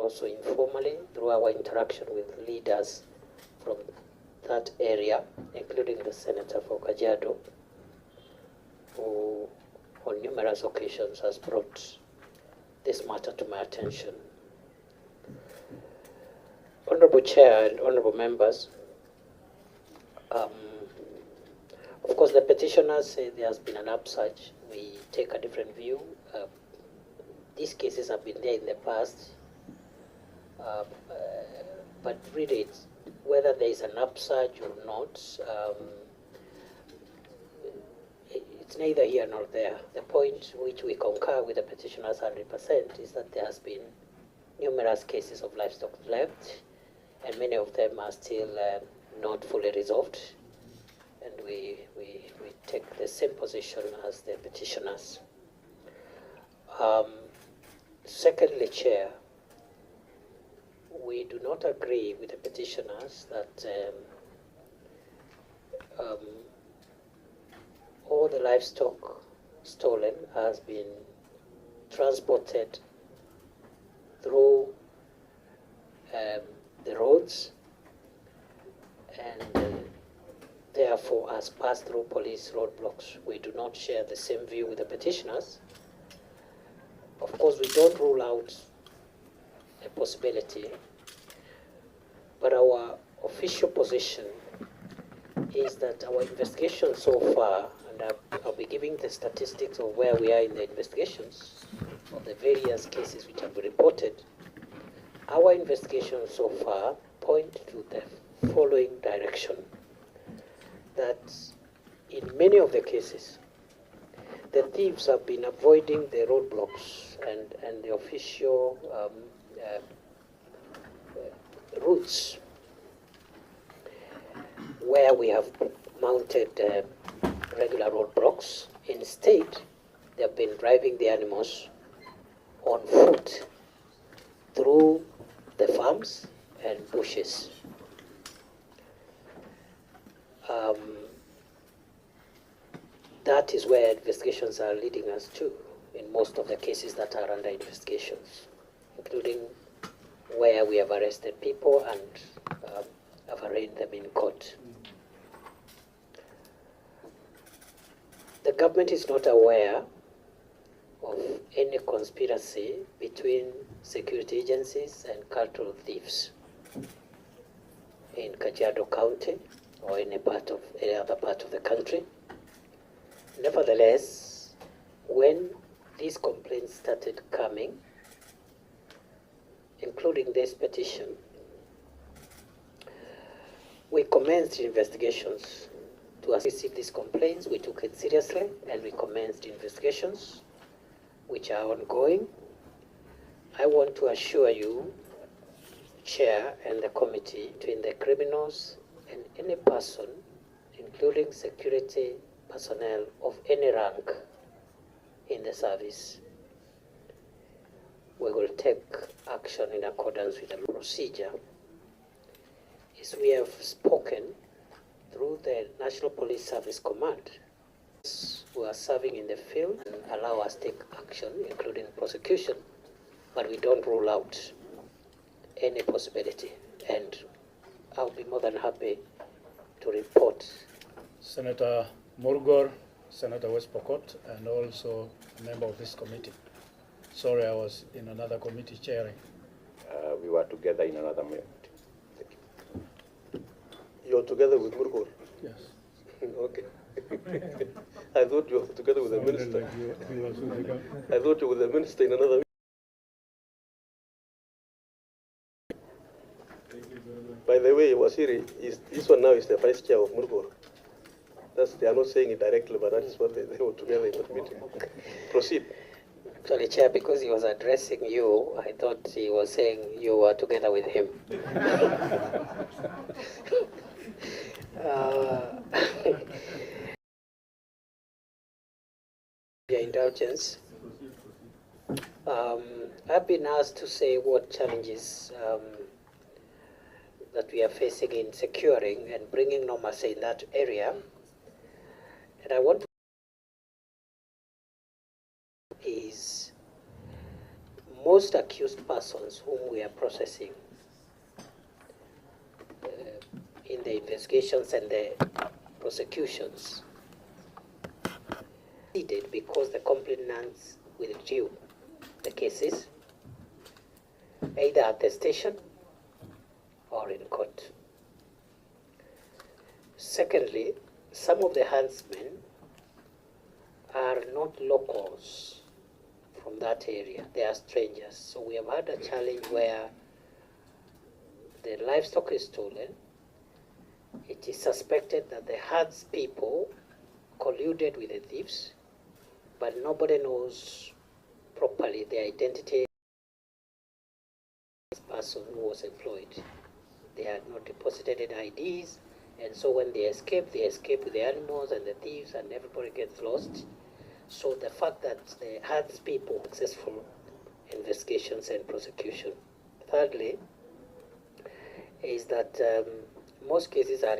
also informally through our interaction with leaders from that area, including the Senator for Kajiado, who on numerous occasions has brought this matter to my attention. Honorable Chair and honorable members, of course the petitioners say there has been an upsurge. We take a different view. These cases have been there in the past, but really whether there is an upsurge or not, it's neither here nor there. The point which we concur with the petitioners 100% is that there has been numerous cases of livestock theft, and many of them are still not fully resolved, and we take the same position as the petitioners. Secondly, Chair, we do not agree with the petitioners that all the livestock stolen has been transported through the roads and therefore has passed through police roadblocks. We do not share the same view with the petitioners. Of course, we don't rule out a possibility, but our official position is that our investigation so far, and I'll be giving the statistics of where we are in the investigations of the various cases which have been reported. Our investigations so far point to the following direction: that in many of the cases, the thieves have been avoiding the roadblocks and the official routes where we have mounted regular roadblocks. Instead, they have been driving the animals on foot through the farms and bushes. That is where investigations are leading us to in most of the cases that are under investigations, including where we have arrested people and have arraigned them in court. The government is not aware of any conspiracy between security agencies and cultural thieves in Kajiado County or any other part of the country. Nevertheless, when these complaints started coming, including this petition, we commenced investigations to receive these complaints. We took it seriously and we commenced investigations which are ongoing. I want to assure you, Chair, and the committee, between the criminals and any person, including security personnel of any rank in the service, we will take action in accordance with the procedure. As we have spoken through the National Police Service Command, who are serving in the field and allow us to take action, including prosecution, but we don't rule out any possibility, and I'll be more than happy to report. Senator Murgor, Senator West Pokot, and also a member of this committee. Sorry, I was in another committee chairing. We were together in another meeting. You're together with Murgor? Yes. Okay. I thought you were together with the minister. I thought you were with the minister in another meeting. By the way, Wasiri, this one now is the vice chair of Murgor. They are not saying it directly, but that is what they were together in that meeting. Proceed. Actually, Chair, because he was addressing you, I thought he was saying you were together with him. Your indulgence. I've been asked to say what challenges that we are facing in securing and bringing normalcy in that area. And I want to is most accused persons whom we are processing in the investigations and the prosecutions because the complainants withdrew the cases either at the station or in court. Secondly, some of the huntsmen are not locals from that area. They are strangers. So we have had a challenge where the livestock is stolen. It is suspected that the herds people colluded with the thieves, but nobody knows properly the identity of this person who was employed. They had not deposited any IDs, and so when they escape with the animals and the thieves, and everybody gets lost. So the fact that the herds people successful investigations and prosecution. Thirdly, is that most cases are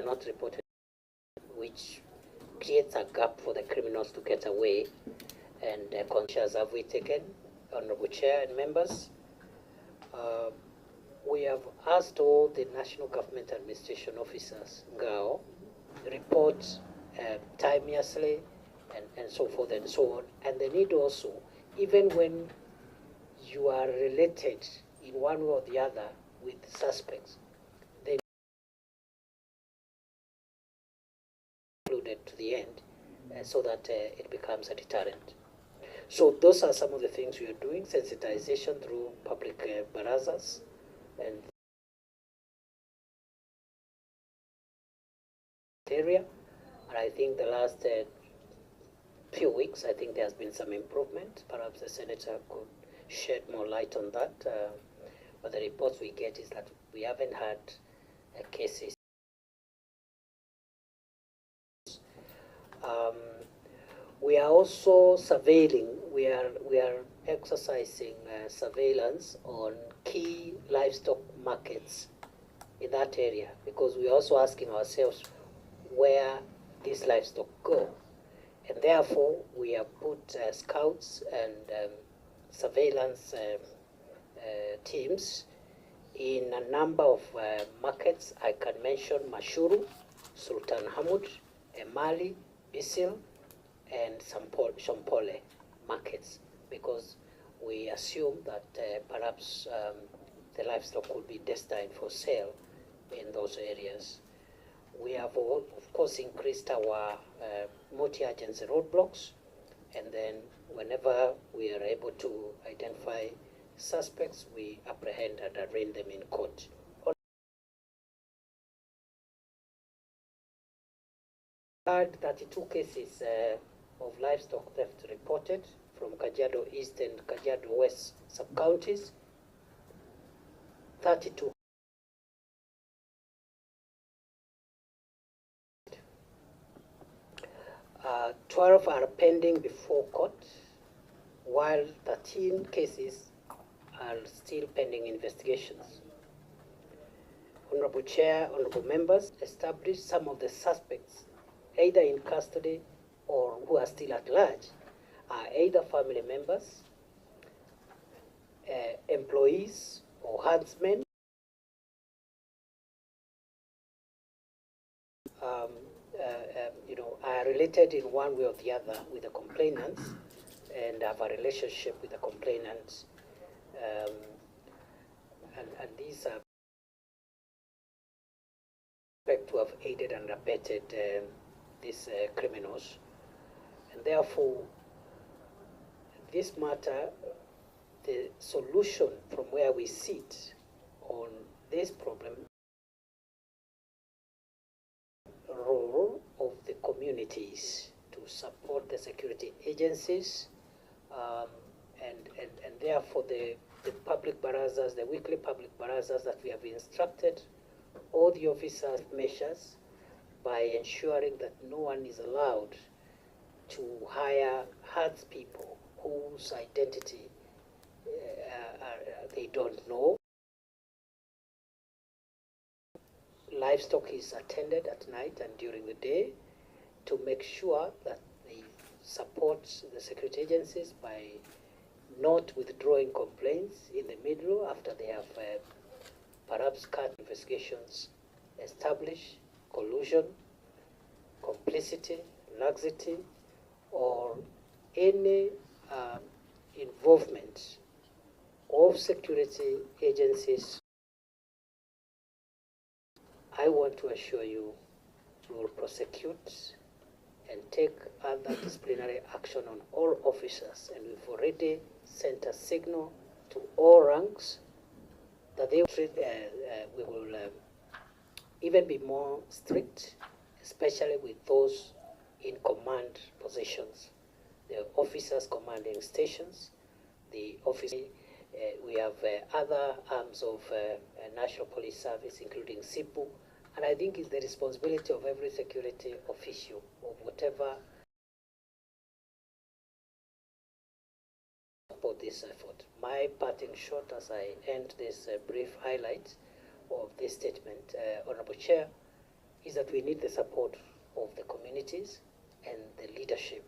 not reported, which creates a gap for the criminals to get away. And conscious have we taken, Honorable Chair and members, we have asked all the National Government Administration officers, GAO, report timeously and so forth and so on. And they need also, even when you are related in one way or the other with suspects, they included to the end so that it becomes a deterrent. So those are some of the things we are doing: sensitization through public barazas and area. And I think the last few weeks, I think there has been some improvement. Perhaps the Senator could shed more light on that. But the reports we get is that we haven't had cases. We are also surveilling. We are exercising surveillance on key livestock markets in that area, because we are also asking ourselves where these livestock go, and therefore we have put scouts and surveillance teams in a number of markets. I can mention Mashuru, Sultan Hamud, Emali, Bisil, and Shompole markets, because we assume that perhaps the livestock will be destined for sale in those areas. We have, of course, increased our multi-agency roadblocks, and then whenever we are able to identify suspects, we apprehend and arraign them in court. 32 cases of livestock theft reported from Kajiado East and Kajiado West sub-counties. 32. Uh, 12 are pending before court, while 13 cases are still pending investigations. Honorable Chair, honorable members, established some of the suspects either in custody or who are still at large are either family members, employees or herdsmen, are related in one way or the other with the complainants and have a relationship with the complainants, and these are expected to have aided and abetted these criminals. And therefore, this matter, the solution from where we sit on this problem, role of the communities to support the security agencies, and therefore the public barazas, the weekly public barazas that we have instructed all the officers measures by ensuring that no one is allowed to hire herds people whose identity they don't know. Livestock is attended at night and during the day to make sure that they support the security agencies by not withdrawing complaints in the middle after they have perhaps cut investigations, establish collusion, complicity, laxity, or any involvement of security agencies. I want to assure you we will prosecute and take other disciplinary action on all officers, and we've already sent a signal to all ranks that they we will even be more strict, especially with those in command positions, the officers commanding stations, the officer. We have other arms of National Police Service, including SIPU, and I think it's the responsibility of every security official of whatever support this effort. My parting shot as I end this brief highlight of this statement, Honorable Chair, is that we need the support of the communities and the leadership,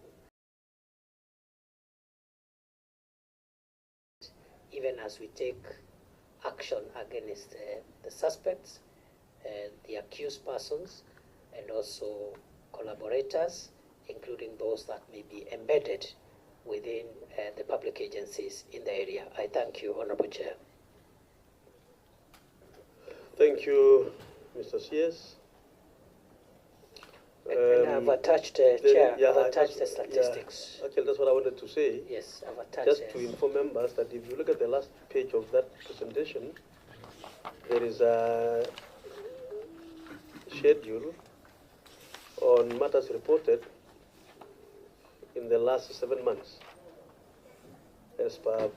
even as we take action against the suspects, the accused persons, and also collaborators, including those that may be embedded within the public agencies in the area. I thank you, Honorable Chair. Thank you, Mr. CS. And I've attached, Chair, I've attached the statistics. Yeah. Okay, that's what I wanted to say. Yes, I've attached. Just to inform members that if you look at the last page of that presentation, there is a schedule on matters reported in the last 7 months as per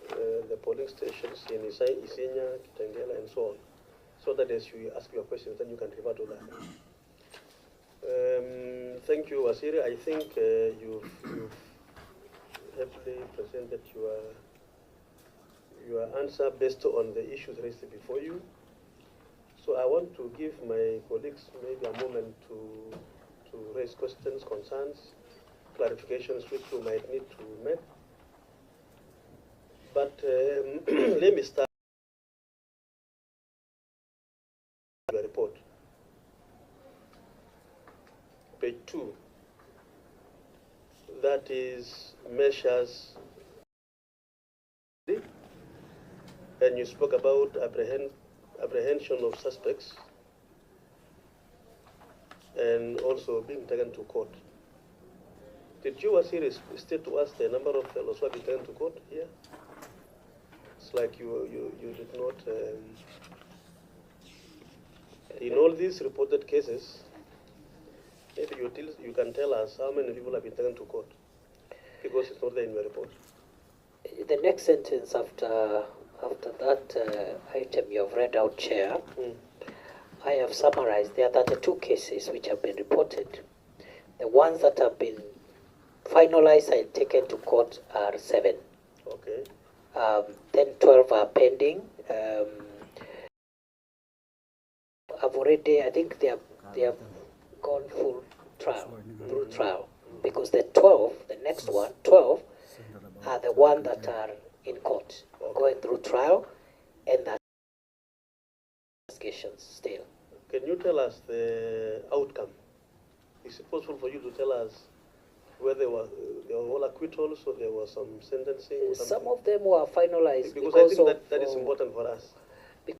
the polling stations in Isinya, Kitengela, and so on. So that as you ask your questions, then you can refer to that. Thank you, Wasiri. I think you've happily presented your answer based on the issues raised before you. So I want to give my colleagues maybe a moment to raise questions, concerns, clarifications which you might need to make. But let me start your report. Page 2, that is measures, and you spoke about apprehension of suspects and also being taken to court. Did you, Wasiri, state to us the number of fellows who have been taken to court here? It's like you did not, in all these reported cases, maybe you can tell us how many people have been taken to court, because it's not there in your report. The next sentence after that item you have read out, Chair, I have summarized. There are 32 cases which have been reported. The ones that have been finalized and taken to court are 7. Okay. Then 12 are pending. I've already, I think they have gone full trial, through trial, because the 12, the next one, 12, are the ones that are in court, going through trial, and that investigations still. Can you tell us the outcome? Is it possible for you to tell us whether there were all acquittals or there was some sentencing? Or some of them were finalized because I think that is important for us. We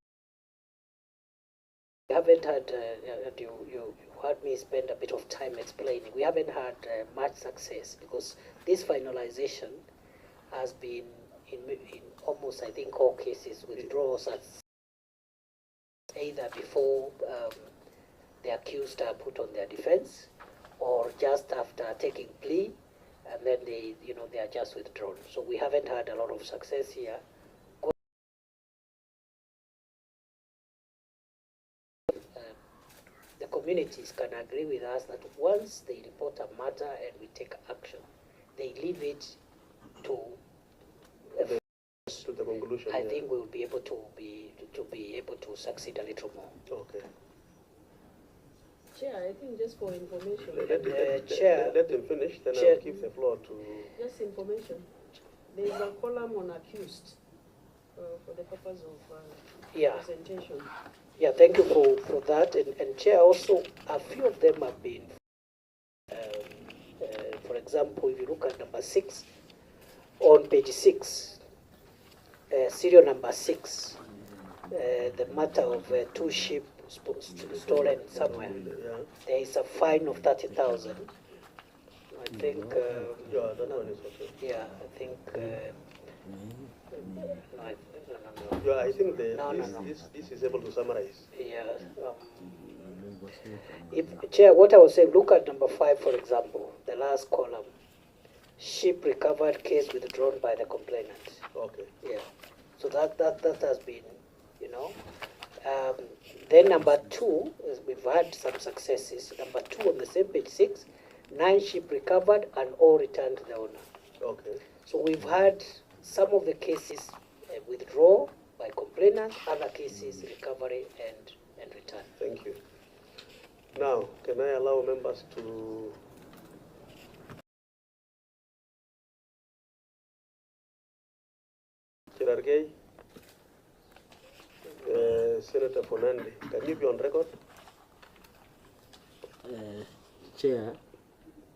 haven't had, and you heard me spend a bit of time explaining, we haven't had much success because this finalization has been in almost, I think, all cases withdrawals either before the accused are put on their defense or just after taking plea, and then they are just withdrawn. So we haven't had a lot of success here. The communities can agree with us that once they report a matter and we take action, they leave it to the conclusion. I think we'll be able to be able to succeed a little more. Okay. Chair, I think just for information. Let him finish, then I'll give the floor to... Just information. There is a column on accused for the purpose of Yeah. presentation. Yeah, thank you for that. And Chair, also, a few of them have been, for example, if you look at number 6, on page 6, serial number 6, the matter of 2 sheep stolen somewhere. Yeah. There is a fine of 30,000. I think. Yeah, that one is okay. Yeah, I think. No, no. Yeah, I think No. this is able to summarize. Yeah. Chair, what I was saying, look at number 5, for example, the last column. Sheep recovered, case withdrawn by the complainant. Okay. Yeah. So that has been, you know. Then number 2, is we've had some successes. Number 2 on the same page 6, 9 sheep recovered and all returned to the owner. Okay. So we've had some of the cases withdraw by complainant, other cases recovery and return. Thank you. Now, can I allow members to Chirargei, Senator Fonandi, can you be on record? Chair,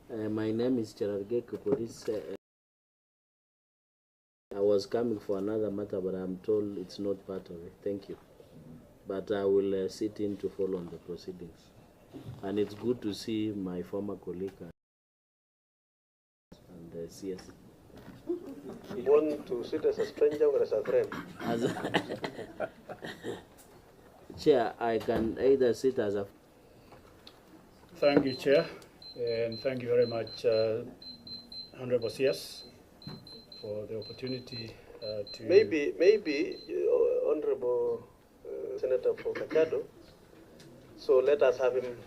my name is Chirargei Kuporis. I was coming for another matter, but I'm told it's not part of it. Thank you. But I will sit in to follow on the proceedings. And it's good to see my former colleague and CS. You want to sit as a stranger or as a friend? Chair, I can either sit as a... Thank you, Chair, and thank you very much, Honorable CS, for the opportunity to... Maybe Honorable Senator for Kajiado, so let us have him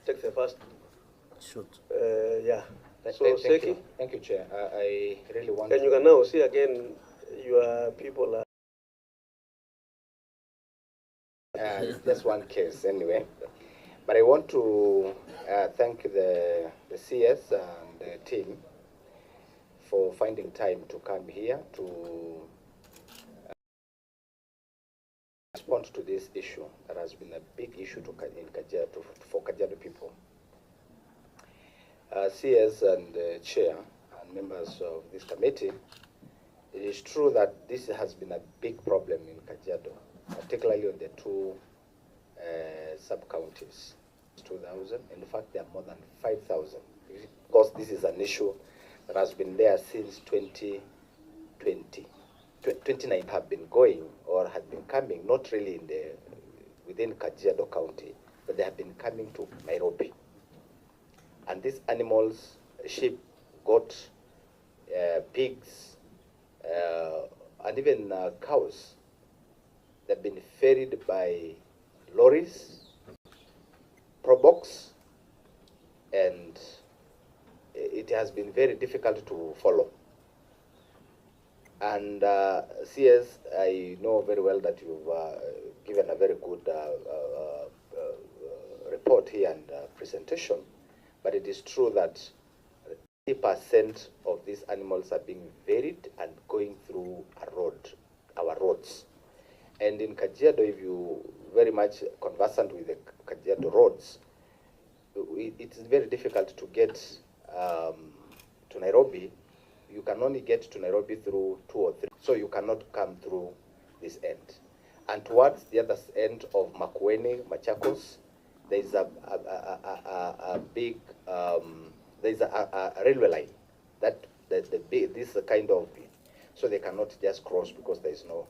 take the first. Shoot. Yeah. So, thank Seki, you. Thank you, Chair. I really want you can now see again your people are... That's one case anyway. But I want to thank the CS and the team for finding time to come here to respond to this issue that has been a big issue for Kajiado people. CS and Chair and members of this committee, it is true that this has been a big problem in Kajiado, particularly on the 2 sub-counties. 2,000. In fact, there are more than 5,000. Because this is an issue that has been there since 2020. 29 have been going or had been coming, not really within Kajiado County, but they have been coming to Nairobi. And these animals, sheep, goat, pigs, and even cows, they've been ferried by lorries, probox, and it has been very difficult to follow. And CS, I know very well that you've given a very good report here and presentation, but it is true that 80% of these animals are being ferried and going through our roads. And in Kajiado, if you very much conversant with the Kajiado roads, it is very difficult to get to Nairobi. You can only get to Nairobi through 2 or 3, so you cannot come through this end. And towards the other end of Makueni, Machakos, there is a big, there is a railway line that this kind of, so they cannot just cross because there is no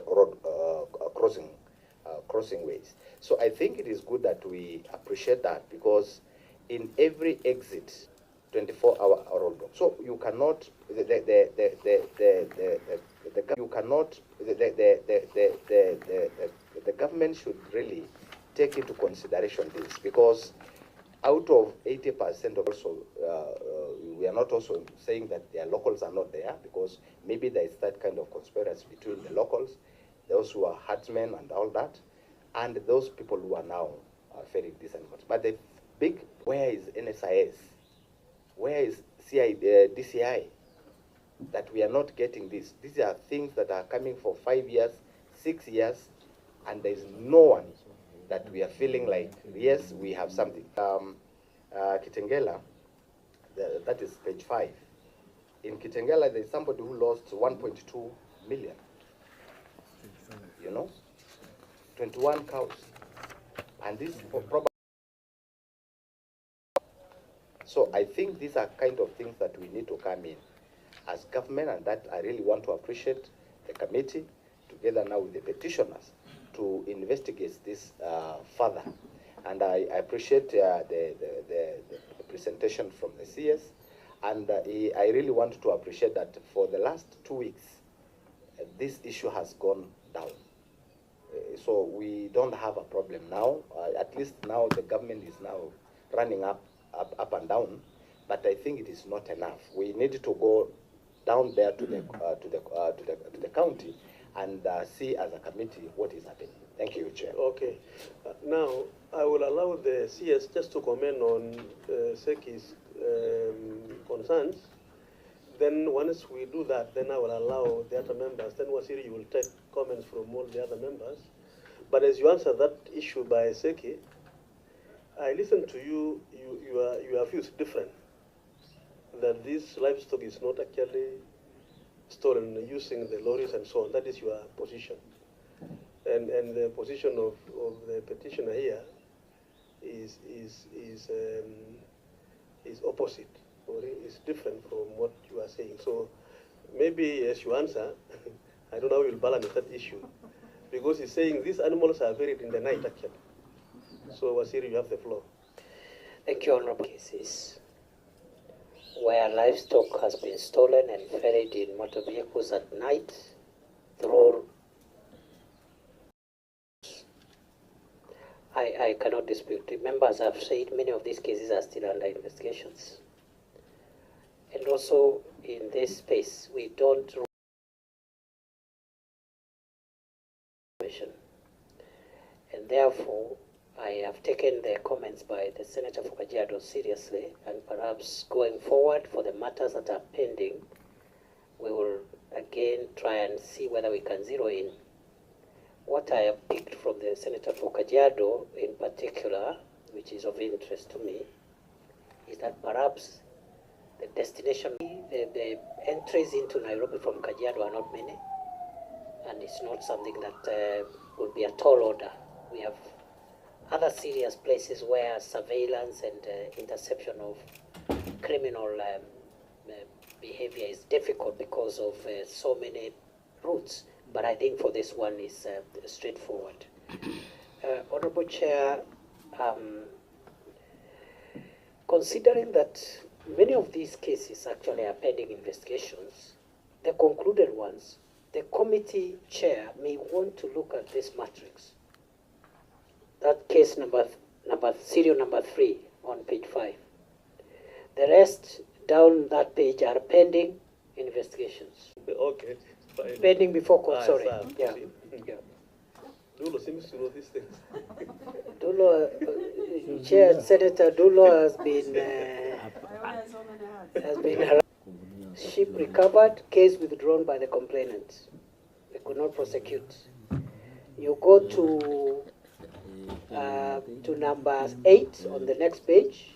road crossing ways. So I think it is good that we appreciate that, because in every exit, 24-hour roadblock. So you cannot the government should really take into consideration this, because out of 80% of also we are not also saying that their locals are not there, because maybe there is that kind of conspiracy between the locals, those who are herdsmen and all that, and those people who are now ferrying these animals. But the big, where is NSIS? Where is DCI that we are not getting this. These are things that are coming for 5 years, 6 years, and there is no one that we are feeling like, yes, we have something. Kitengela, that is page 5. In Kitengela, there's somebody who lost 1.2 million. You know, 21 cows. And this probably. So I think these are kind of things that we need to come in as government, and that I really want to appreciate the committee together now with the petitioners to investigate this further. And I appreciate the presentation from the CS, and I really want to appreciate that for the last 2 weeks, this issue has gone down. So we don't have a problem now. At least now the government is now running up and down, but I think it is not enough. We need to go down there to the county and see as a committee what is happening. Thank you, Chair. Okay. Now, I will allow the CS just to comment on Seki's concerns. Then once we do that, then I will allow the other members. Then Wasiri, you will take comments from all the other members. But as you answer that issue by Seki, I listened to you, your views different. That this livestock is not actually stolen using the lorries and so on. That is your position. And the position of the petitioner here is opposite, or is different from what you are saying. So maybe as you answer, I don't know how you'll balance that issue. Because he's saying these animals are buried in the night actually. So Wasiri, you have the floor. Thank you, Honorable. Cases where livestock has been stolen and ferried in motor vehicles at night through. I cannot dispute. Remember, as I've said, many of these cases are still under investigations. And also in this space, we don't and therefore I have taken the comments by the Senator for Kajiado seriously, and perhaps going forward for the matters that are pending, we will again try and see whether we can zero in. What I have picked from the Senator for Kajiado in particular, which is of interest to me, is that perhaps the destination, the entries into Nairobi from Kajiado are not many, and it's not something that would be a tall order. We have other serious places where surveillance and interception of criminal behavior is difficult because of so many routes. But I think for this one is straightforward. Honorable Chair, considering that many of these cases actually are pending investigations, the concluded ones, the committee chair may want to look at this matrix. That case serial number 3 on page 5. The rest down that page are pending investigations. Okay. Fine. Pending before court, sorry. Yeah. Yeah. Dulo seems to know these things. Dulo, Chair Senator Dulo has been harassed. Ship recovered, case withdrawn by the complainant. They could not prosecute. You go to number 8 on the next page.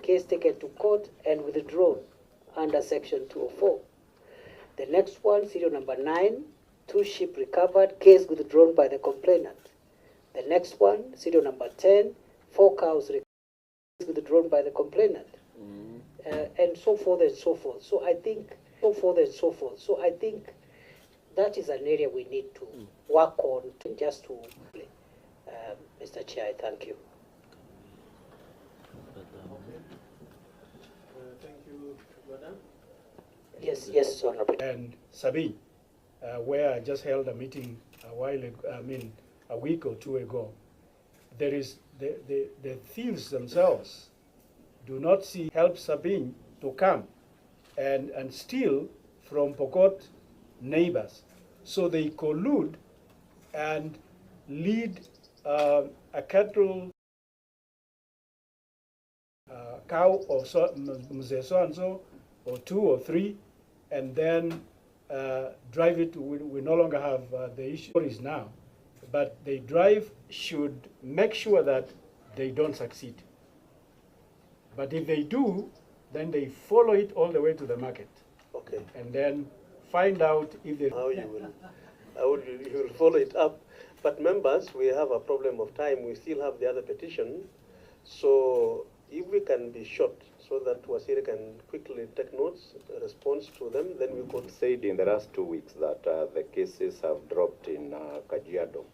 Case taken to court and withdrawn under section 204. The next one, serial number 9, 2 sheep recovered, case withdrawn by the complainant. The next one, serial number 10, 4 cows recovered, case withdrawn by the complainant. And so forth and so forth. So I think, that is an area we need to work on just to, Mr. Chair, I thank you. Thank you, Madam. Yes, Honorable. And Sabine, where I just held a meeting a week or 2 ago, there is the thieves themselves do not help Sabine to come and steal from Pokot neighbors. So they collude and lead a cattle cow of so and so, or 2 or 3, and then drive it. We no longer have the issue is now, but they drive should make sure that they don't succeed. But if they do, then they follow it all the way to the market. Okay. And then find out if they... How you will follow it up. But members, we have a problem of time. We still have the other petition. So if we can be short so that Wasiri can quickly take notes, response to them, then we could... Said in the last 2 weeks that the cases have dropped in Kajiado.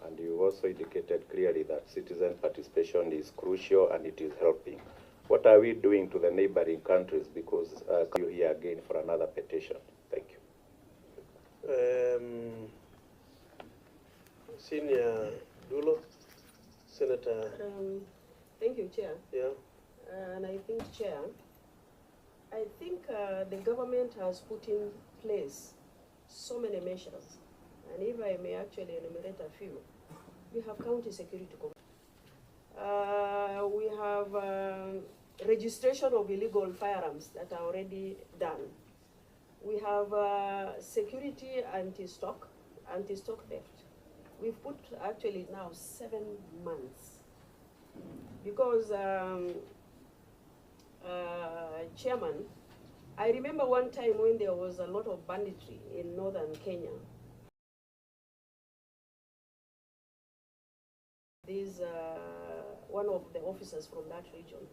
And you also indicated clearly that citizen participation is crucial and it is helping. What are we doing to the neighboring countries? Because you here again for another petition. Thank you. Senior Dulo, Senator. Thank you, Chair. Yeah. And I think, Chair, the government has put in place so many measures. And if I may actually enumerate a few, we have county security. We have registration of illegal firearms that are already done. We have security anti-stock theft. We've put actually now 7 months. Because, Chairman, I remember one time when there was a lot of banditry in northern Kenya. This one of the officers from that region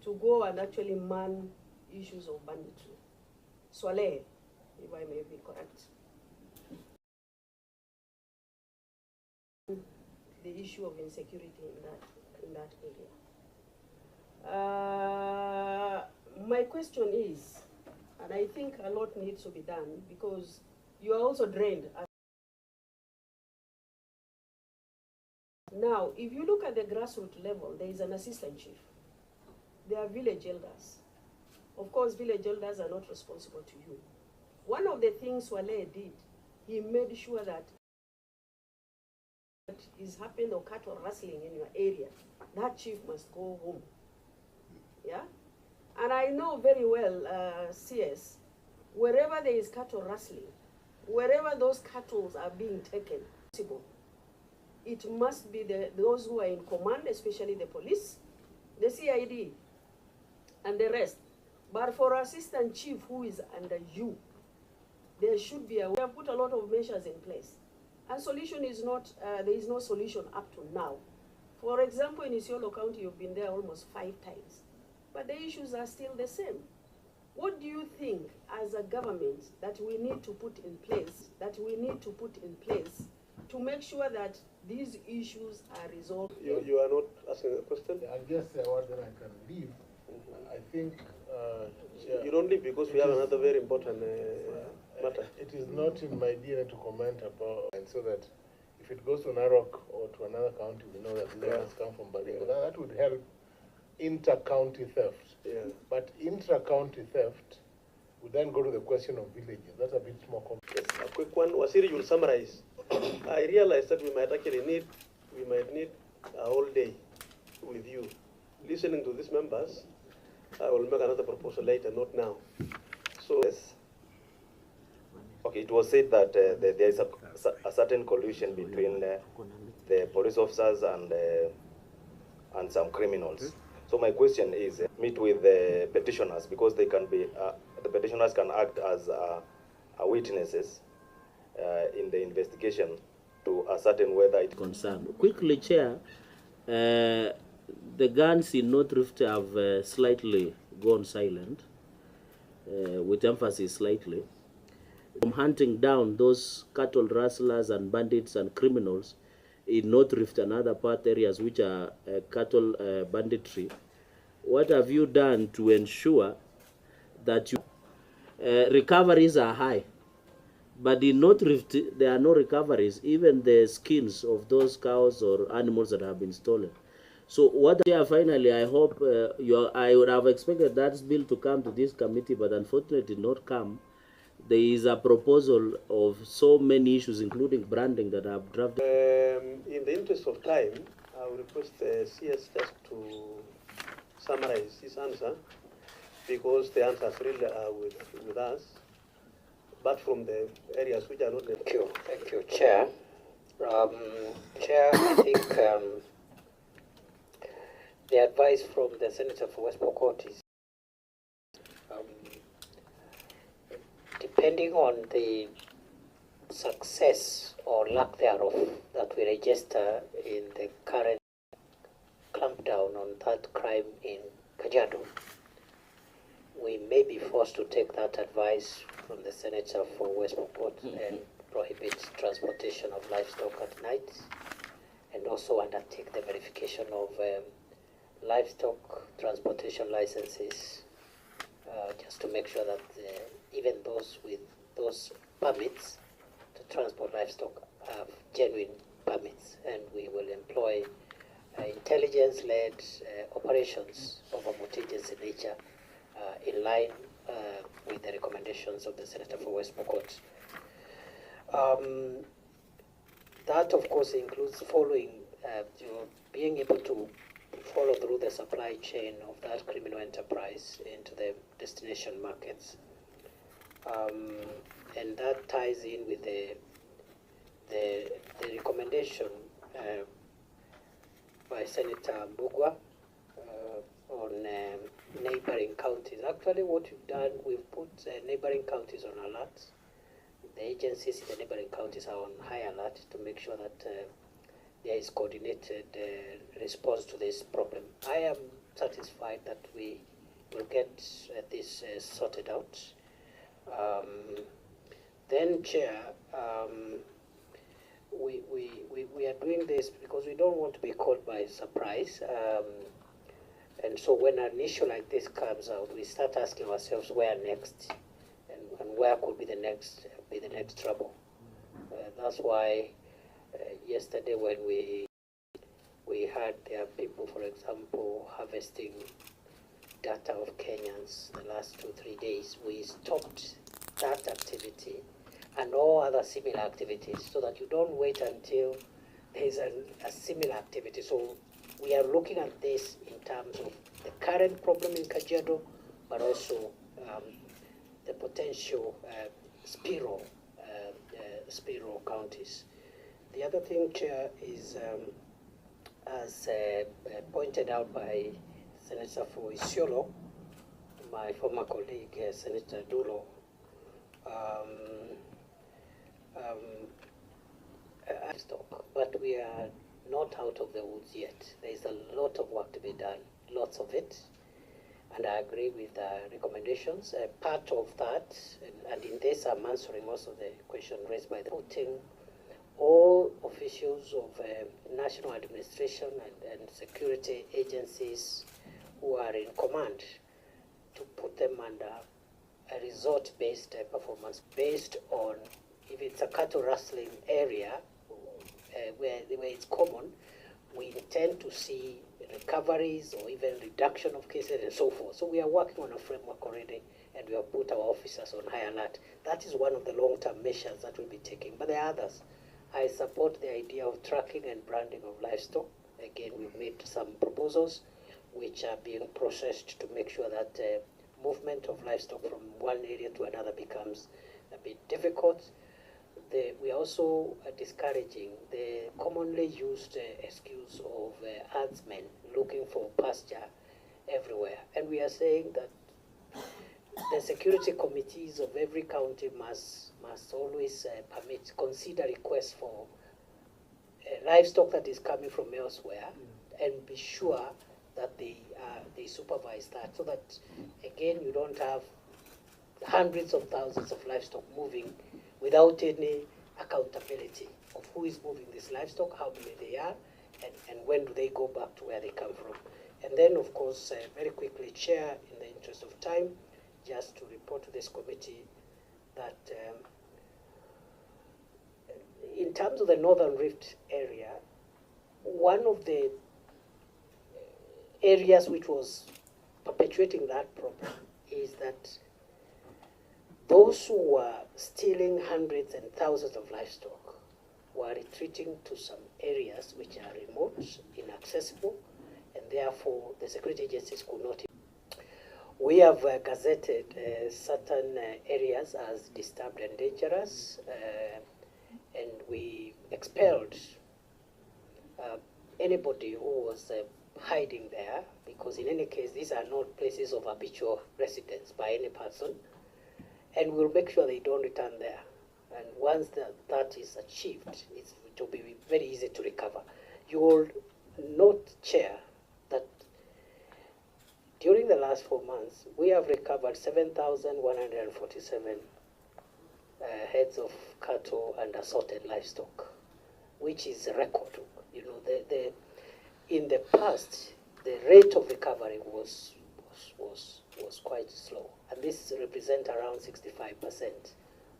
to go and actually man issues of banditry. Swale, if I may be correct. The issue of insecurity in that area. My question is, and I think a lot needs to be done because you are also drained. Now, if you look at the grassroots level, there is an assistant chief. There are village elders. Of course, village elders are not responsible to you. One of the things Wale did, he made sure that is happening or cattle rustling in your area, that chief must go home. Yeah? And I know very well, CS, wherever there is cattle rustling, wherever those cattle are being taken, it must be those who are in command, especially the police, the CID, and the rest. But for assistant chief who is under you, there should be we have put a lot of measures in place. And solution is not, there is no solution up to now. For example, in Isiolo County, you've been there almost 5 times. But the issues are still the same. What do you think as a government that we need to put in place, to make sure that these issues are resolved? You are not asking a question? I'll just say what then I can leave. I think... you don't leave because we have another very important matter. It is not in my DNA to comment about, and so that if it goes to Narok or to another county, we know that the has come from Baringo. Yeah. That would help inter-county theft. Yeah. But intra-county theft would then go to the question of villages. That's a bit more complex. Yes, a quick one. Wasiri, you'll summarize. I realize that we might need a whole day with you. Listening to these members, I will make another proposal later, not now. So, Yes. Okay, it was said that there is a certain collusion between the police officers and some criminals. So my question is, meet with the petitioners because they can be, the petitioners can act as witnesses in the investigation to ascertain whether it... Concern. Quickly, Chair, the guns in North Rift have slightly gone silent, with emphasis slightly. From hunting down those cattle rustlers and bandits and criminals in North Rift and other part areas which are cattle banditry, what have you done to ensure that recoveries are high? But in North Rift, there are no recoveries, even the skins of those cows or animals that have been stolen. So what, finally, I hope, I would have expected that bill to come to this committee, but unfortunately it did not come. There is a proposal of so many issues, including branding, that I've drafted. in the interest of time, I will request the CS just to summarize his answer because the answers really are with us, but from the areas which are not. Thank you, Chair. Chair, I think the advice from the Senator for West Pokot is depending on the success or lack thereof that we register in the current clampdown on that crime in Kajiado, we may be forced to take that advice from the Senator for West Pokot and prohibit transportation of livestock at night, and also undertake the verification of livestock transportation licenses, just to make sure that even those with those permits to transport livestock have genuine permits, and we will employ intelligence-led operations of a multi-agency nature in line with the recommendations of the Senator for West Pokot. That, of course, includes following, being able to follow through the supply chain of that criminal enterprise into the destination markets. And that ties in with the recommendation by Senator Mbugwa on neighboring counties. Actually, what we've done, we've put neighboring counties on alert. The agencies in the neighboring counties are on high alert to make sure that there is coordinated response to this problem. I am satisfied that we will get this sorted out. Then, Chair, we are doing this because we don't want to be caught by surprise. And so when an issue like this comes out, we start asking ourselves where next, and where could be the next trouble. That's why yesterday when we had there people, for example, harvesting data of Kenyans the last 2-3 days, we stopped that activity and all other similar activities, so that you don't wait until there's a similar activity. So we are looking at this in terms of the current problem in Kajiado, but also the potential spiral counties. The other thing, Chair, is as pointed out by Senator for Isiolo, my former colleague, Senator Dulo, livestock, but we are not out of the woods yet. There is a lot of work to be done, lots of it, and I agree with the recommendations. Part of that, and in this I'm answering also the question raised by the putting all officials of national administration and security agencies who are in command, to put them under a resort-based performance based on, if it's a cattle rustling area where it's common, we intend to see recoveries or even reduction of cases and so forth. So we are working on a framework already, and we have put our officers on high alert. That is one of the long-term measures that we'll be taking, but there are others. I support the idea of tracking and branding of livestock. Again, we've made some proposals which are being processed to make sure that movement of livestock from one area to another becomes a bit difficult. We are also discouraging the commonly used excuse of herdsmen looking for pasture everywhere. And we are saying that the security committees of every county must always consider requests for livestock that is coming from elsewhere, and be sure that they supervise that, so that, again, you don't have hundreds of thousands of livestock moving without any accountability of who is moving this livestock, how many they are, and when do they go back to where they come from. And then, of course, very quickly, Chair, in the interest of time, just to report to this committee that in terms of the Northern Rift area, one of the areas which was perpetuating that problem is that those who were stealing hundreds and thousands of livestock were retreating to some areas which are remote, inaccessible, and therefore the security agencies could not. We have gazetted certain areas as disturbed and dangerous, and we expelled anybody who was hiding there, because in any case these are not places of habitual residence by any person, and we'll make sure they don't return there. And once that is achieved, it will be very easy to recover. You will note, Chair, that during the last 4 months, we have recovered 7,147 heads of cattle and assorted livestock, which is a record. You know, in the past, the rate of recovery was quite slow, and this represents around 65%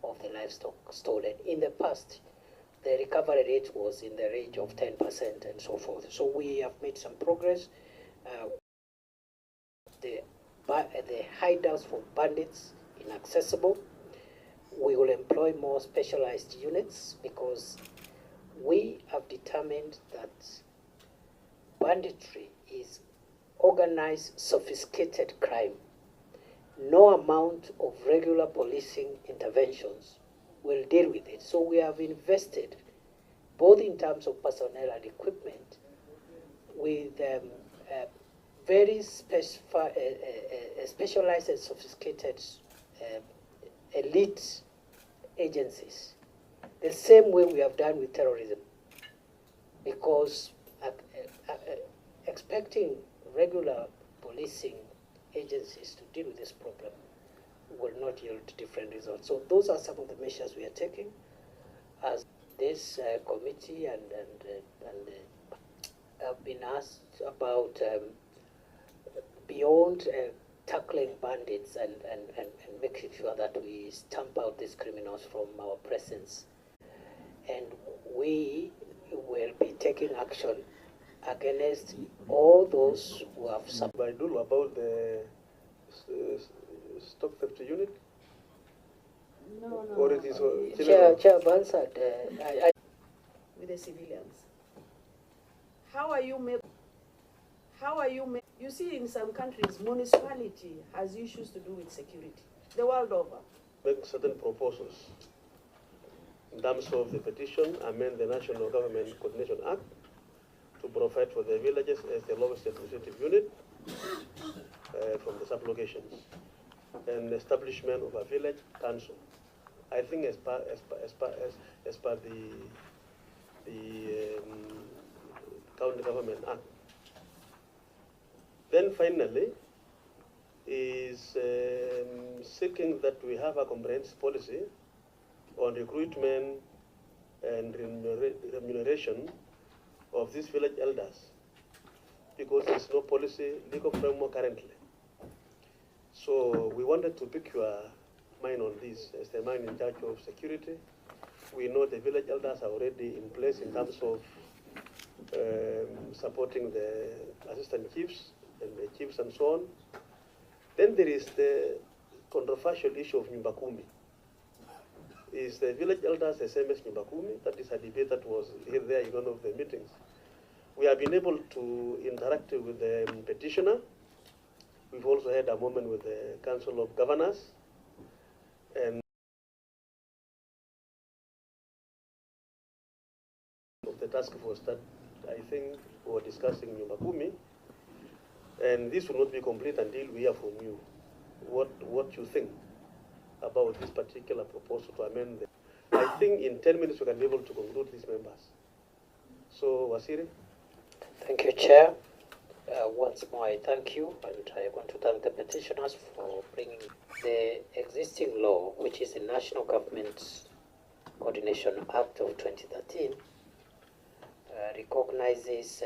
of the livestock stolen. In the past, the recovery rate was in the range of 10% and so forth. So we have made some progress. The hideouts for bandits inaccessible. We will employ more specialized units, because we have determined that banditry is organized, sophisticated crime. No amount of regular policing interventions will deal with it. So we have invested, both in terms of personnel and equipment, with very specialized and sophisticated elite agencies. The same way we have done with terrorism, because expecting regular policing agencies to deal with this problem will not yield different results. So those are some of the measures we are taking as this committee, and have been asked about beyond tackling bandits and making sure that we stamp out these criminals from our presence. And we will be taking action against all those who have Baidul, about the stock theft unit? No. Or it is Chair Bansard, With the civilians. How are you you see, in some countries, municipality has issues to do with security, the world over. make certain proposals in terms of the petition, amend the National Government Coordination Act to provide for the villages as the lowest administrative unit from the sub-locations, and establishment of a village council. I think as per the County Government Act. Then finally is seeking that we have a comprehensive policy on recruitment and remuneration of these village elders, because there's no policy legal framework currently. So we wanted to pick your mind on this as the man in charge of security. We know the village elders are already in place in terms of supporting the assistant chiefs and the chiefs and so on. Then there is the controversial issue of Nyumba kumi. Is the village elders the same as Nyumba kumi? That is a debate that was here there in one of the meetings. We have been able to interact with the petitioner. We've also had a moment with the Council of Governors, and of the task force that I think we were discussing Nyumba kumi, and this will not be complete until we hear from you what you think about this particular proposal to amend the. I think in 10 minutes we can be able to conclude these members. So, Wasiri. Thank you, Chair. Once more, I thank you, and I want to thank the petitioners for bringing the existing law, which is the National Government Coordination Act of 2013, recognizes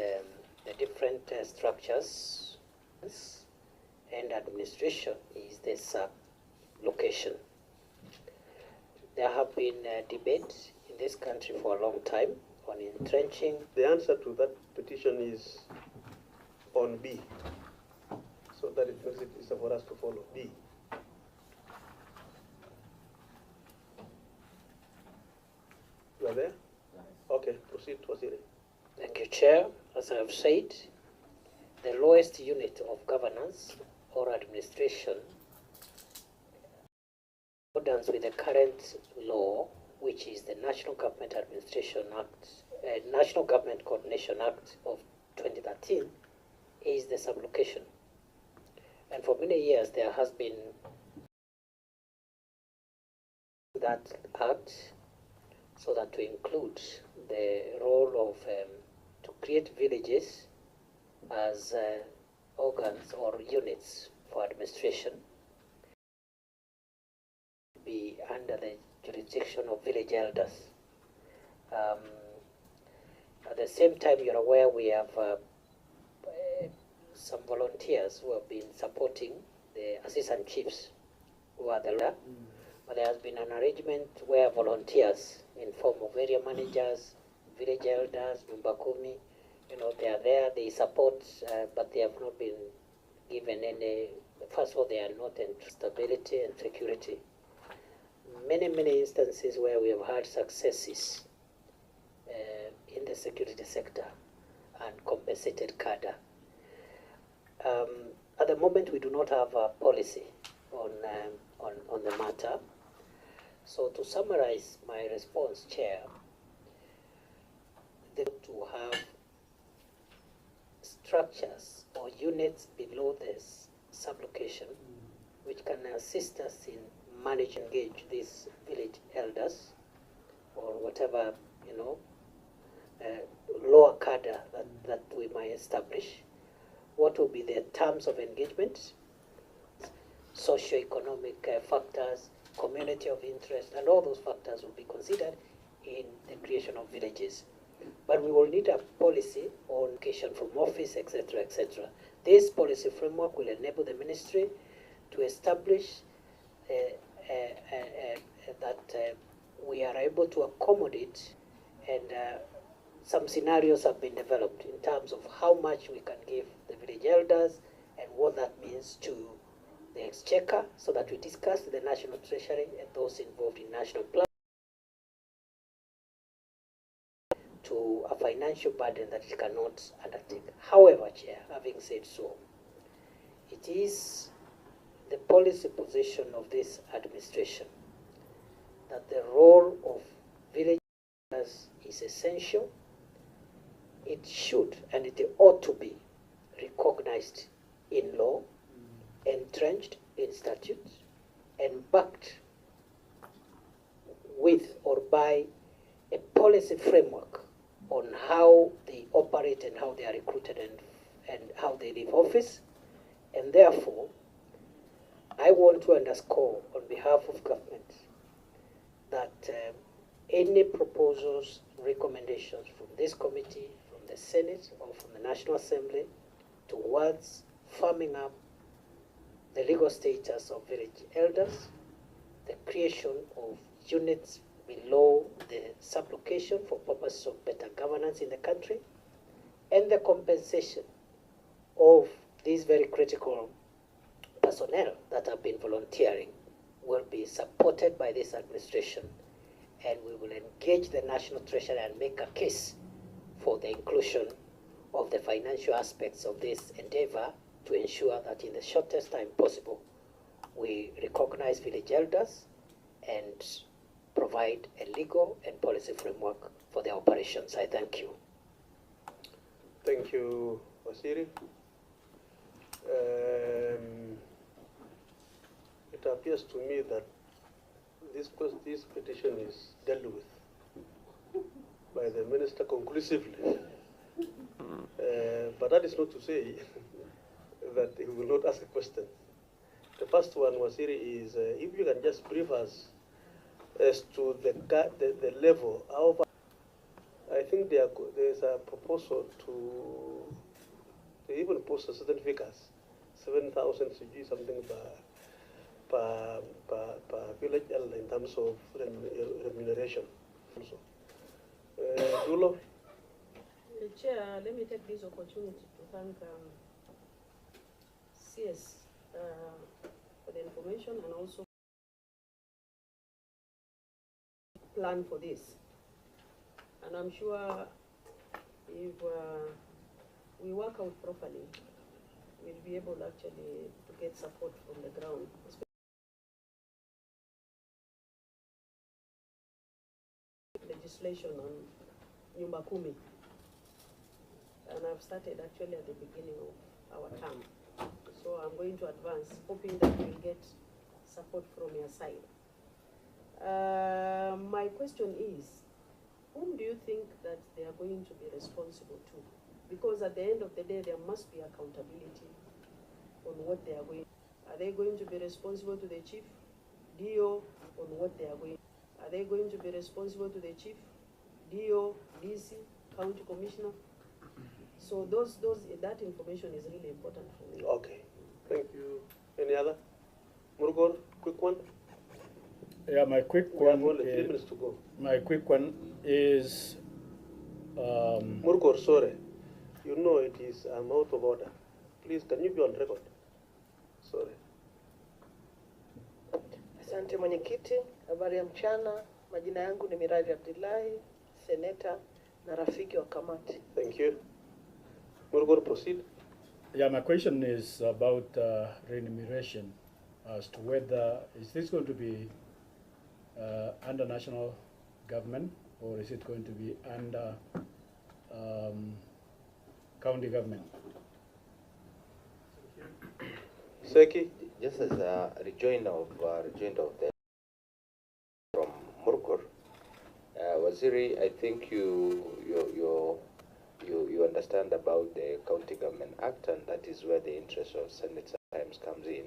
the different structures, and administration is the sub-location. There have been debates in this country for a long time on entrenching. The answer to that petition is on B. So that it makes it easier for us to follow. B. You are there? Okay, proceed, Wasiri. Thank you, Chair. As I have said, the lowest unit of governance or administration, in accordance with the current law, which is the National Government Administration Act, National Government Coordination Act of 2013, is the sublocation. And for many years there has been that act so that to include the role of to create villages as organs or units for administration be under the jurisdiction of village elders. At the same time, you're aware we have some volunteers who have been supporting the assistant chiefs who are the leader. But there has been an arrangement where volunteers in form of area managers, village elders, Nyumba kumi, they are there, they support, but they have not been given any, first of all, they are not in stability and security. Many instances where we have had successes in the security sector and compensated cadre. At the moment, we do not have a policy on the matter. So to summarize my response, Chair, to have structures or units below this sublocation which can assist us in managing, engage these village elders or whatever, lower cadre that we might establish. What will be the terms of engagement, socio-economic factors, community of interest, and all those factors will be considered in the creation of villages. But we will need a policy on location from office, etc., etc. This policy framework will enable the ministry to establish that we are able to accommodate, and some scenarios have been developed in terms of how much we can give the village elders and what that means to the exchequer, so that we discuss the National Treasury and those involved in national plan to a financial burden that it cannot undertake. However, Chair, having said so, it is the policy position of this administration that the role of village elders is essential. It should and it ought to be recognized in law, entrenched in statutes, and backed with or by a policy framework on how they operate and how they are recruited and how they leave office. And therefore, I want to underscore on behalf of government that any proposals, recommendations from this committee, from the Senate or from the National Assembly towards firming up the legal status of village elders, the creation of units below the sublocation for purposes of better governance in the country, and the compensation of these very critical personnel that have been volunteering will be supported by this administration, and we will engage the National Treasury and make a case for the inclusion of the financial aspects of this endeavor to ensure that in the shortest time possible we recognize village elders and provide a legal and policy framework for their operations. I thank you. Thank you, Waziri. It appears to me that this petition is dealt with by the minister conclusively. But that is not to say that he will not ask a question. The first one, Waziri, is if you can just brief us as to the level. However, I think there's a proposal to even post certain figures, 7,000 something per village elder in terms of remuneration. Also, Dulo. Chair, let me take this opportunity to thank CS for the information and also plan for this. And I'm sure if we work out properly, we'll be able actually to get support from the ground. Legislation on Nyumba kumi. And I've started actually at the beginning of our term. So I'm going to advance, hoping that we'll get support from your side. My question is, whom do you think that they are going to be responsible to? Because at the end of the day, there must be accountability on what they are going. Are they going to be responsible to the chief, DO, on what they are going? Are they going to be responsible to the chief, DO, DC, county commissioner? So that information is really important for me. Okay, thank you. Any other? Murugor, quick one. Yeah, my quick We have one. only 3 minutes to go. My quick one is. Murugor, sorry. You know it is, I'm out of order. Please, can you be on record? Sorry. Asante mwenyekiti, habari ya mchana. Majina yangu ni Miradi Abdullahi, seneta na rafiki wa kamati. Thank you. Murugor, proceed. Yeah, my question is about remuneration as to whether is this going to be under national government or is it going to be under county government? Seki? Just as a rejoinder of the from Murkur, Waziri, I think you understand about the County Government Act, and that is where the interest of Senate sometimes comes in,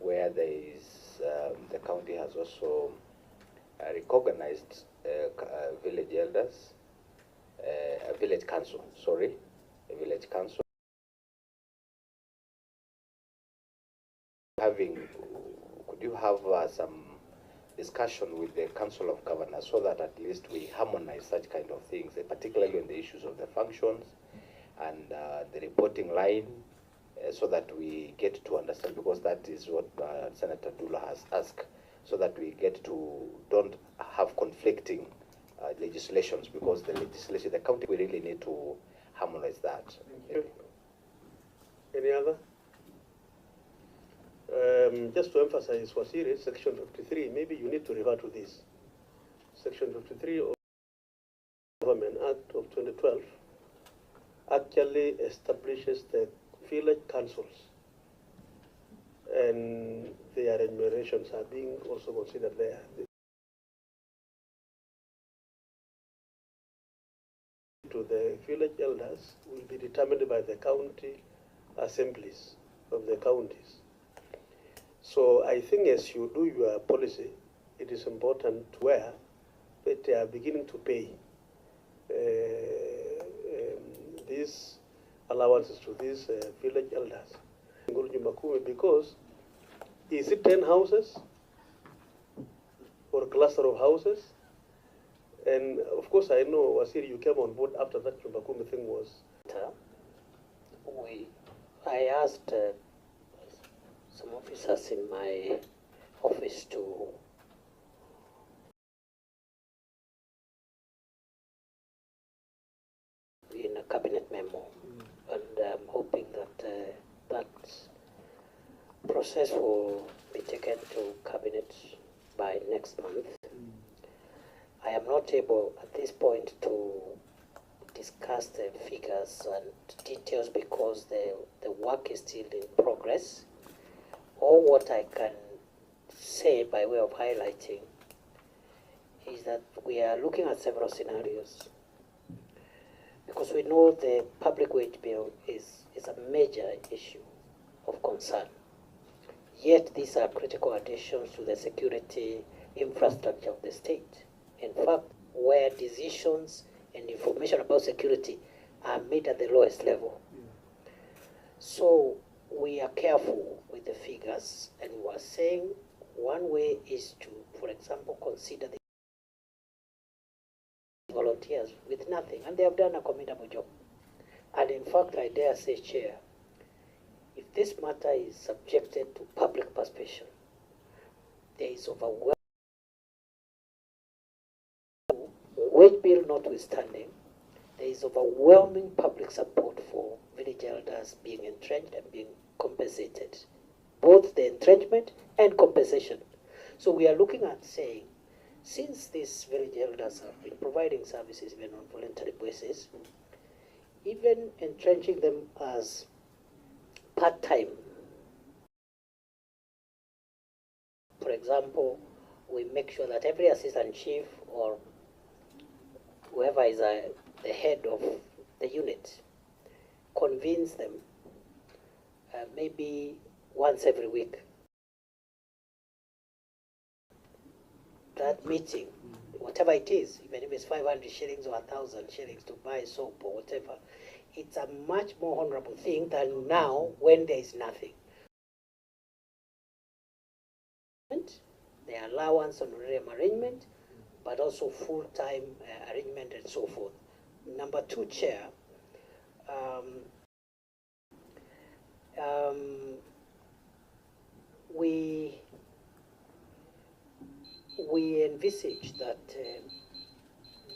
where there is the county has also recognized village elders, a village council. Could you have some discussion with the Council of Governors so that at least we harmonize such kind of things, particularly on the issues of the functions and the reporting line, so that we get to understand, because that is what Senator Dula has asked, so that we don't have conflicting legislations, because the county, we really need to harmonize that. Thank you. Any other? Just to emphasize, Wasiri, Section 53, maybe you need to refer to this. Section 53 of the Government Act of 2012 actually establishes the village councils, and their remunerations are being also considered there. To the village elders will be determined by the county assemblies of the counties. So I think as you do your policy, it is important where that they are beginning to pay these allowances to these village elders. Because is it 10 houses or a cluster of houses? And of course I know, Wasiri, you came on board after that Nyumba thing was. I asked some officers in my office to in a cabinet memo, and I'm hoping that that process will be taken to cabinet by next month. I am not able at this point to discuss the figures and details because the work is still in progress. All what I can say by way of highlighting is that we are looking at several scenarios, because we know the public wage bill is a major issue of concern. Yet these are critical additions to the security infrastructure of the state. In fact, where decisions and information about security are made at the lowest level. So we are careful with the figures, and we are saying one way is to, for example, consider the volunteers with nothing, and they have done a commendable job. And in fact, I dare say, Chair, if this matter is subjected to public participation, there is overwhelming, wage bill notwithstanding, there is overwhelming public support for village elders being entrenched and being compensated, both the entrenchment and compensation. So we are looking at saying, since these village elders have been providing services even on voluntary basis, even entrenching them as part-time. For example, we make sure that every assistant chief or whoever is the head of the unit convenes them maybe once every week. That meeting, whatever it is, even if it's 500 shillings or 1,000 shillings to buy soap or whatever, it's a much more honorable thing than now when there is nothing. The allowance on arrangement, but also full-time arrangement and so forth. Number two, Chair, we envisage that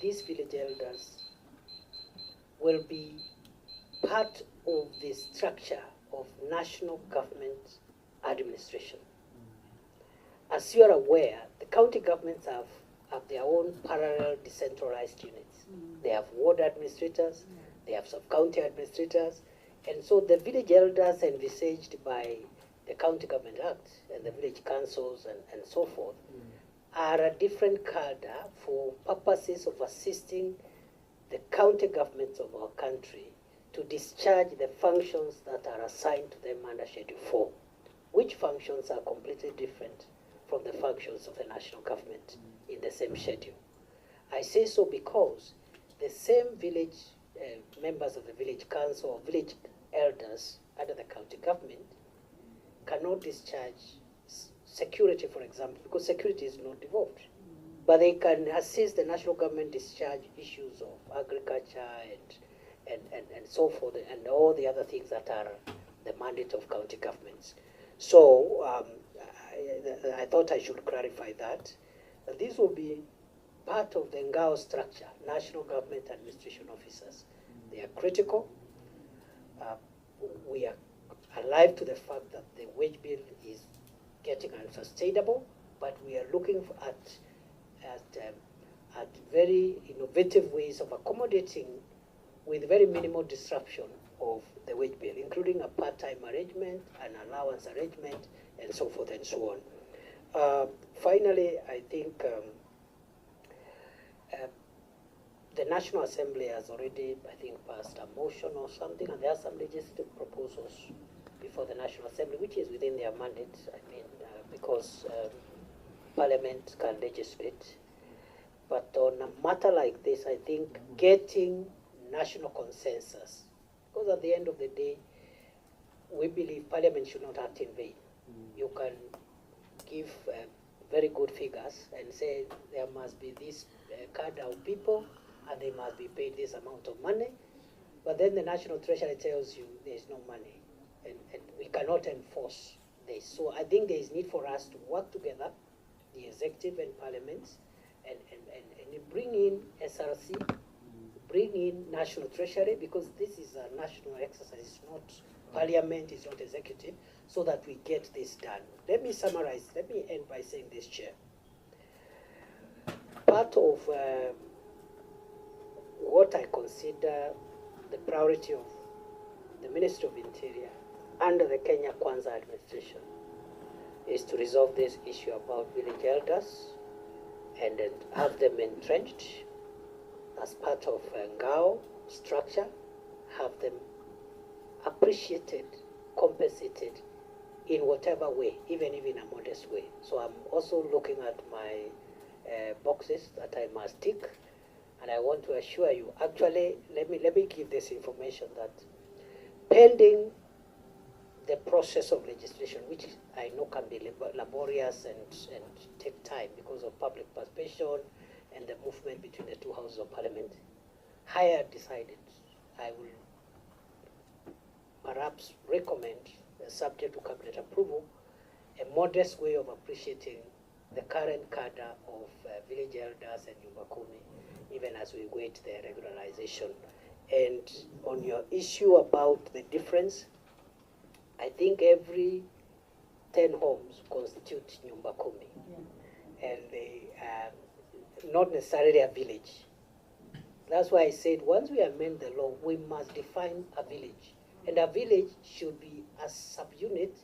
these village elders will be part of the structure of national government administration. As you are aware, the county governments have their own parallel decentralized units. They have ward administrators, they have sub-county administrators, and so the village elders envisaged by the County Government Act and the village councils and so forth are a different cadre for purposes of assisting the county governments of our country to discharge the functions that are assigned to them under Schedule 4, which functions are completely different from the functions of the national government in the same schedule. I say so because the same village members of the village council or village elders under the county government cannot discharge security, for example, because security is not devolved. But they can assist the national government discharge issues of agriculture and so forth, and all the other things that are the mandate of county governments. So I thought I should clarify that. This will be part of the NGAO structure, National Government Administration Officers. They are critical. We are alive to the fact that the wage bill is getting unsustainable, but we are looking at very innovative ways of accommodating with very minimal disruption of the wage bill, including a part-time arrangement, an allowance arrangement, and so forth and so on. Finally, I think the National Assembly has already, I think, passed a motion or something, and there are some legislative proposals before the National Assembly, which is within their mandate, I mean, because Parliament can legislate. But on a matter like this, I think getting national consensus, because at the end of the day, we believe Parliament should not act in vain. You can give very good figures and say there must be this cadre of people and they must be paid this amount of money, but then the National Treasury tells you there is no money, and we cannot enforce this. So I think there is need for us to work together, the executive and parliaments, and bring in SRC, bring in National Treasury, because this is a national exercise, it's not Parliament, it's not executive, so that we get this done. Let me summarize, let me end by saying this, Chair. Part of what I consider the priority of the Ministry of Interior under the Kenya Kwanza administration is to resolve this issue about village elders and then have them entrenched as part of NGAO structure, have them appreciated, compensated in whatever way, even if in a modest way. So I'm also looking at my boxes that I must tick, and I want to assure you, actually, let me give this information that pending the process of legislation, which I know can be laborious and take time because of public participation and the movement between the two houses of parliament, I have decided I will perhaps recommend, subject to cabinet approval, a modest way of appreciating the current cadre of village elders and Nyumba Kumi, even as we wait their regularization And on your issue about the difference, I think every 10 homes constitute Nyumba kumi. And they are not necessarily a village. That's why I said once we amend the law, we must define a village. And a village should be a subunit.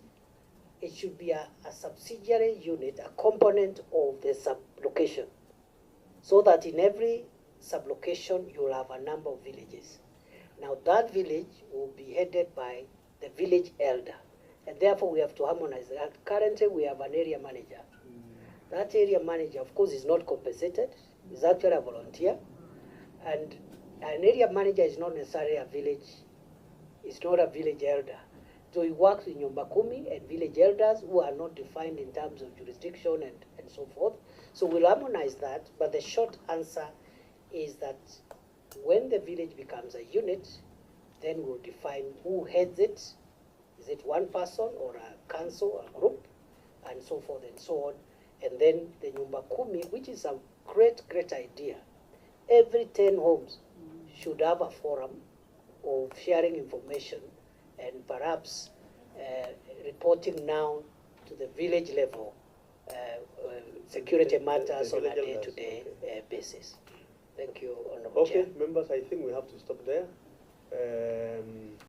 It should be a subsidiary unit, a component of the sublocation. So that in every sublocation, you'll have a number of villages. Now that village will be headed by the village elder. And therefore we have to harmonize that. Currently we have an area manager. That area manager, of course, is not compensated. Is actually a volunteer. And an area manager is not necessarily a village, it's not a village elder. So he works in Nyumba kumi and village elders who are not defined in terms of jurisdiction and so forth. So we'll harmonize that, but the short answer is that when the village becomes a unit, then we'll define who heads it. Is it one person or a council, a group, and so forth and so on. And then the Nyumba kumi, which is a great idea. Every 10 homes should have a forum of sharing information and perhaps reporting now to the village level security matters on a day-to-day basis. Thank you, Honorable Chair. Okay, members, I think we have to stop there.